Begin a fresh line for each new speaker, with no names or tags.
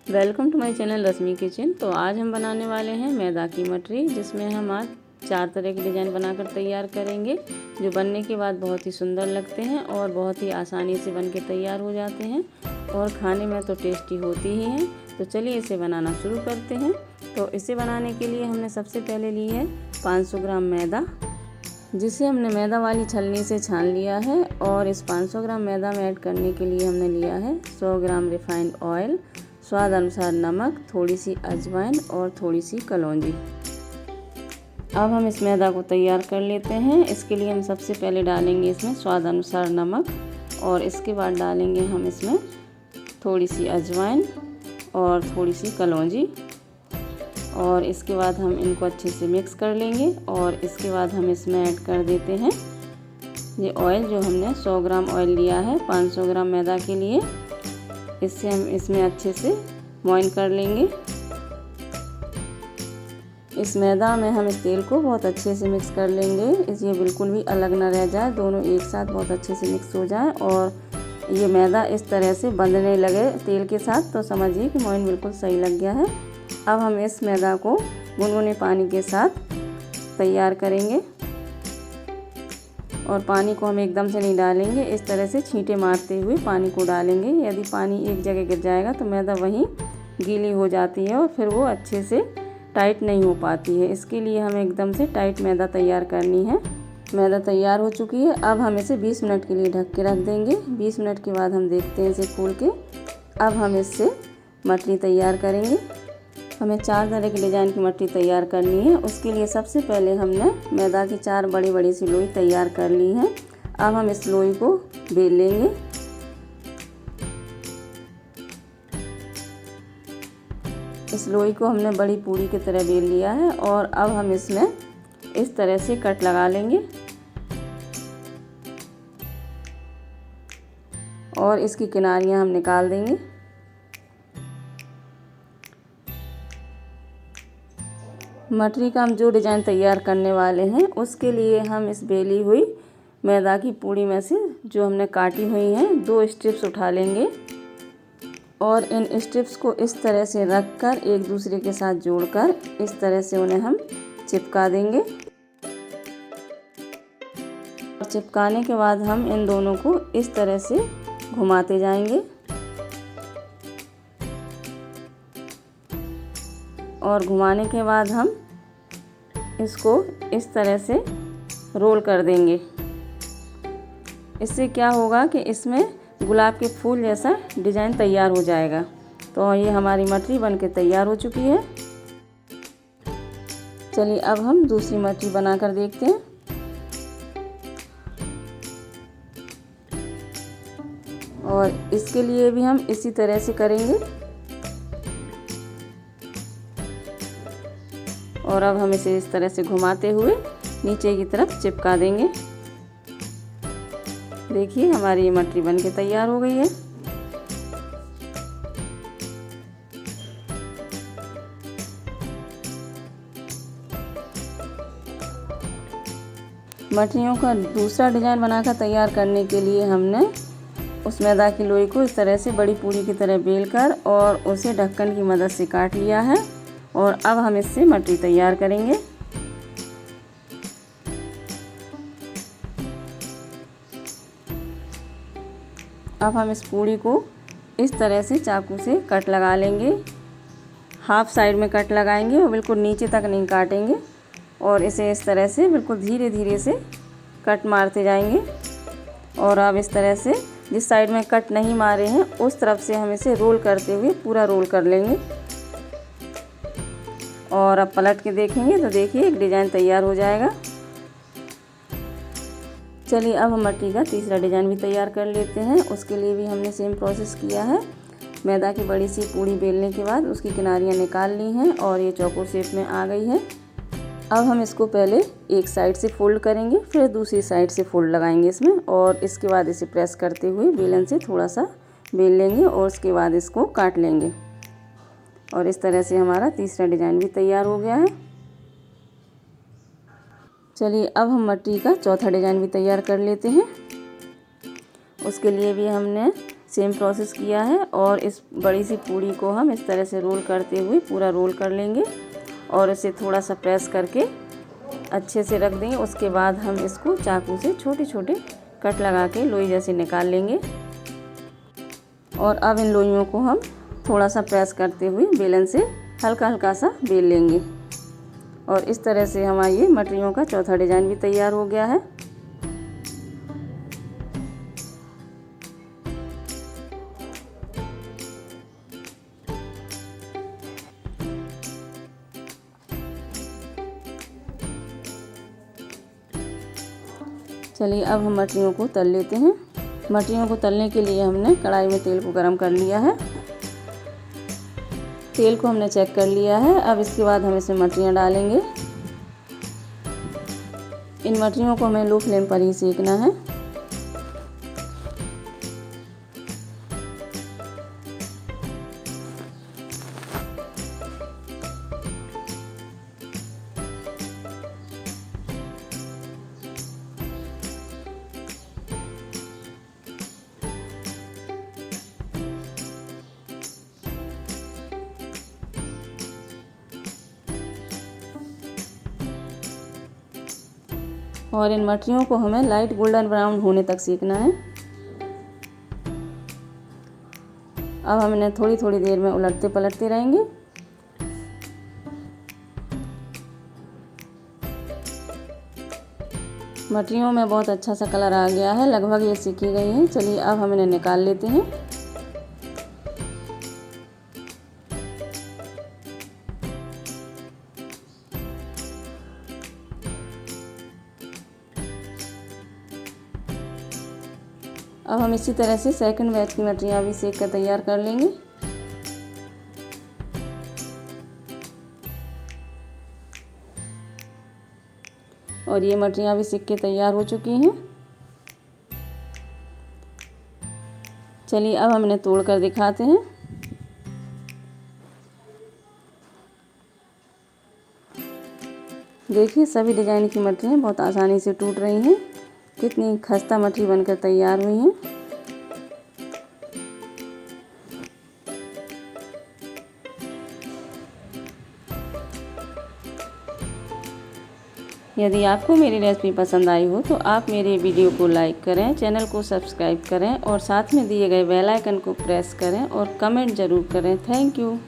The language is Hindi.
Welcome to my channel Rashmi kitchen. तो आज हम बनाने वाले हैं मैदा की मठरी, जिसमें हम आज 4 तरह के डिज़ाइन बनाकर तैयार करेंगे, जो बनने के बाद बहुत ही सुंदर लगते हैं और बहुत ही आसानी से बन के तैयार हो जाते हैं और खाने में तो टेस्टी होती ही हैं। तो चलिए इसे बनाना शुरू करते हैं। तो इसे बनाने के लिए हमने सबसे पहले ली है 500 ग्राम मैदा, जिसे हमने मैदा वाली छलनी से छान लिया है। और इस 500 ग्राम मैदा में ऐड करने के लिए हमने लिया है 100 ग्राम रिफाइंड ऑयल, स्वाद अनुसार नमक, थोड़ी सी अजवाइन और थोड़ी सी कलौंजी। अब हम इस मैदा को तैयार कर लेते हैं। इसके लिए हम सबसे पहले डालेंगे इसमें स्वाद अनुसार नमक और इसके बाद डालेंगे हम इसमें थोड़ी सी अजवाइन और थोड़ी सी कलौंजी। और इसके बाद हम इनको अच्छे से मिक्स कर लेंगे। और इसके बाद हम इसमें ऐड कर देते हैं ये ऑयल, जो हमने 100 ग्राम ऑयल लिया है 500 ग्राम मैदा के लिए। इससे हम इसमें अच्छे से मॉइन कर लेंगे। इस मैदा में हम इस तेल को बहुत अच्छे से मिक्स कर लेंगे, ये बिल्कुल भी अलग ना रह जाए, दोनों एक साथ बहुत अच्छे से मिक्स हो जाए। और ये मैदा इस तरह से बंधने लगे तेल के साथ, तो समझिए कि मॉइन बिल्कुल सही लग गया है। अब हम इस मैदा को गुनगुने पानी के साथ तैयार करेंगे। और पानी को हम एकदम से नहीं डालेंगे, इस तरह से छींटे मारते हुए पानी को डालेंगे। यदि पानी एक जगह गिर जाएगा तो मैदा वहीं गीली हो जाती है और फिर वो अच्छे से टाइट नहीं हो पाती है। इसके लिए हमें एकदम से टाइट मैदा तैयार करनी है। मैदा तैयार हो चुकी है। अब हम इसे 20 मिनट के लिए ढक के रख देंगे। 20 मिनट के बाद हम देखते हैं इसे खोल के। अब हम इससे मठरी तैयार करेंगे। हमें 4 तरह की डिज़ाइन की मठरी तैयार करनी है। उसके लिए सबसे पहले हमने मैदा की 4 बड़ी बड़ी सी लोई तैयार कर ली है। अब हम इस लोई को बेल लेंगे। इस लोई को हमने बड़ी पूरी की तरह बेल लिया है। और अब हम इसमें इस तरह से कट लगा लेंगे और इसकी किनारियां हम निकाल देंगे। मठरी का हम जो डिज़ाइन तैयार करने वाले हैं, उसके लिए हम इस बेली हुई मैदा की पूड़ी में से जो हमने काटी हुई हैं 2 स्ट्रिप्स उठा लेंगे और इन स्ट्रिप्स को इस तरह से रखकर एक दूसरे के साथ जोड़कर इस तरह से उन्हें हम चिपका देंगे। और चिपकाने के बाद हम इन दोनों को इस तरह से घुमाते जाएंगे और घुमाने के बाद हम इसको इस तरह से रोल कर देंगे। इससे क्या होगा कि इसमें गुलाब के फूल जैसा डिज़ाइन तैयार हो जाएगा। तो ये हमारी मठरी बनके तैयार हो चुकी है। चलिए अब हम दूसरी मठरी बनाकर देखते हैं। और इसके लिए भी हम इसी तरह से करेंगे। और अब हम इसे इस तरह से घुमाते हुए नीचे की तरफ चिपका देंगे। देखिए हमारी ये मठरी बनके तैयार हो गई है। मठरियों का दूसरा डिज़ाइन बनाकर तैयार करने के लिए हमने उस मैदा की लोई को इस तरह से बड़ी पूरी की तरह बेलकर और उसे ढक्कन की मदद से काट लिया है। और अब हम इससे मठरी तैयार करेंगे। अब हम इस पूड़ी को इस तरह से चाकू से कट लगा लेंगे। हाफ साइड में कट लगाएंगे और बिल्कुल नीचे तक नहीं काटेंगे। और इसे इस तरह से बिल्कुल धीरे धीरे से कट मारते जाएंगे। और अब इस तरह से जिस साइड में कट नहीं मारे हैं उस तरफ से हम इसे रोल करते हुए पूरा रोल कर लेंगे। और अब पलट के देखेंगे तो देखिए एक डिज़ाइन तैयार हो जाएगा। चलिए अब हम मठरी का तीसरा डिज़ाइन भी तैयार कर लेते हैं। उसके लिए भी हमने सेम प्रोसेस किया है। मैदा की बड़ी सी पूड़ी बेलने के बाद उसकी किनारियां निकाल ली हैं और ये चौकोर शेप में आ गई है। अब हम इसको पहले एक साइड से फोल्ड करेंगे, फिर दूसरी साइड से फोल्ड लगाएंगे इसमें। और इसके बाद इसे प्रेस करते हुए बेलन से थोड़ा सा बेल लेंगे और उसके बाद इसको काट लेंगे। और इस तरह से हमारा तीसरा डिज़ाइन भी तैयार हो गया है। चलिए अब हम मठरी का चौथा डिज़ाइन भी तैयार कर लेते हैं। उसके लिए भी हमने सेम प्रोसेस किया है। और इस बड़ी सी पूड़ी को हम इस तरह से रोल करते हुए पूरा रोल कर लेंगे और इसे थोड़ा सा प्रेस करके अच्छे से रख देंगे। उसके बाद हम इसको चाकू से छोटे छोटे कट लगा के लोई जैसे निकाल लेंगे। और अब इन लोइयों को हम थोड़ा सा प्रेस करते हुए बेलन से हल्का हल्का सा बेल लेंगे। और इस तरह से हमारा ये मटरियों का चौथा डिज़ाइन भी तैयार हो गया है। चलिए अब हम मटरियों को तल लेते हैं। मटरियों को तलने के लिए हमने कढ़ाई में तेल को गरम कर लिया है। तेल को हमने चेक कर लिया है। अब इसके बाद हम इसमें मटरियाँ डालेंगे। इन मटरियों को हमें लो फ्लेम पर ही सेकना है। और इन मटरियों को हमें लाइट गोल्डन ब्राउन होने तक सेकना है। अब हम इन्हें थोड़ी थोड़ी देर में उलटते पलटते रहेंगे। मटरियों में बहुत अच्छा सा कलर आ गया है, लगभग ये सेकी गई है। चलिए अब हम इन्हें निकाल लेते हैं। अब हम इसी तरह से सेकंड बैच की मटरियाँ भी सेक कर तैयार कर लेंगे। और ये मटरियाँ भी सेक के तैयार हो चुकी हैं। चलिए अब हम इन्हें तोड़ कर दिखाते हैं। देखिए सभी डिजाइन की मटरियाँ बहुत आसानी से टूट रही हैं। कितनी खस्ता मटरी बनकर तैयार हुई हैं। यदि आपको मेरी रेसिपी पसंद आई हो तो आप मेरे वीडियो को लाइक करें, चैनल को सब्सक्राइब करें और साथ में दिए गए बेल आइकन को प्रेस करें और कमेंट ज़रूर करें। Thank you.